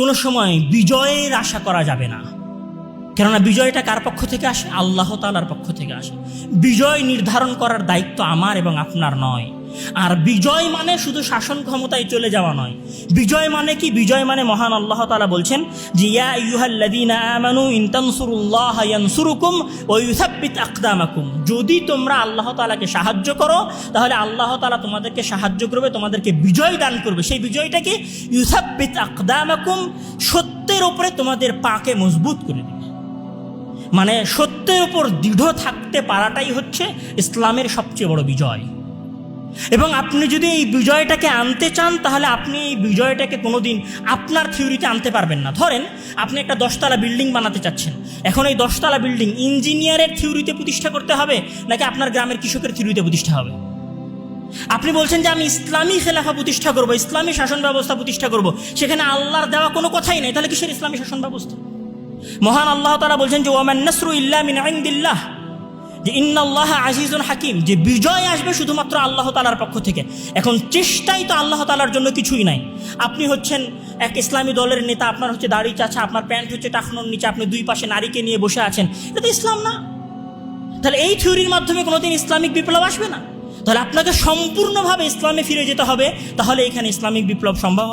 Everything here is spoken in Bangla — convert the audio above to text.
কোনো সময় বিজয়ের আশা করা যাবে না, কেননা বিজয়টা কার পক্ষ থেকে আসে? আল্লাহ তাআলার পক্ষ থেকে আসে। বিজয় নির্ধারণ করার দায়িত্ব আমার এবং আপনার নয়। আর বিজয় মানে শুধু শাসন ক্ষমতায় চলে যাওয়া নয়। বিজয় মানে কি? বিজয় মানে মহান আল্লাহ তাআলা বলছেন যে ইয়া আইয়ুহাল্লাযীনা আমানু ইন তানসুরুল্লাহা ইয়ানসুরুকুম ওয়া ইউসাব্বিত আকদামাকুম। যদি তোমরা আল্লাহ তাআলাকে সাহায্য করো তাহলে আল্লাহ তাআলা তোমাদেরকে সাহায্য করবে, তোমাদেরকে বিজয় দান করবে। সেই বিজয়টা কি? ইউসাব্বিত আকদামাকুম, সত্যের উপরে তোমাদের পাকে মজবুত করে দেবে। মানে সত্যের উপর দৃঢ় থাকতে পারাটাই হচ্ছে ইসলামের সবচেয়ে বড় বিজয়। এবং আপনি যদি এই বিজয়টাকে আনতে চান তাহলে আপনি এই বিজয়টাকে কোনোদিন আপনার থিওরিতে আনতে পারবেন না। ধরেন আপনি একটা 10তলা বিল্ডিং বানাতে চাচ্ছেন, এখন এই 10তলা বিল্ডিং ইঞ্জিনিয়ারের থিওরিতে প্রতিষ্ঠা করতে হবে নাকি আপনার গ্রামের কৃষকের থিওরিতে প্রতিষ্ঠা হবে? আপনি বলছেন যে আমি ইসলামী খেলাফা প্রতিষ্ঠা করব, ইসলামী শাসন ব্যবস্থা প্রতিষ্ঠা করব, সেখানে আল্লাহর দেওয়া কোনো কথাই নেই, তাহলে কিসের ইসলামী শাসন ব্যবস্থা? মহান আল্লাহ তাআলা বলছেন যে ওয়ামান নাসরু ইল্লা মিন ইনদিল্লাহ, যে ইন্নাল্লাহা আজিজুন হাকিম, যে বিজয় আসবে শুধুমাত্র আল্লাহ তাআলার পক্ষ থেকে। এখন চেষ্টাই তো আল্লাহ তাআলার জন্য কিছুই নাই। আপনি হচ্ছেন এক ইসলামী দলের নেতা, আপনার হচ্ছে দাড়ি চাচা, আপনার প্যান্ট হচ্ছে টাকনোর নিচে, আপনি দুই পাশে নারীকে নিয়ে বসে আছেন, এটা তো ইসলাম না। তাহলে এই থিওরির মাধ্যমে কোনোদিন ইসলামিক বিপ্লব আসবে না। তাহলে আপনাকে সম্পূর্ণভাবে ইসলামে ফিরে যেতে হবে, তাহলে এখানে ইসলামিক বিপ্লব সম্ভব হবে।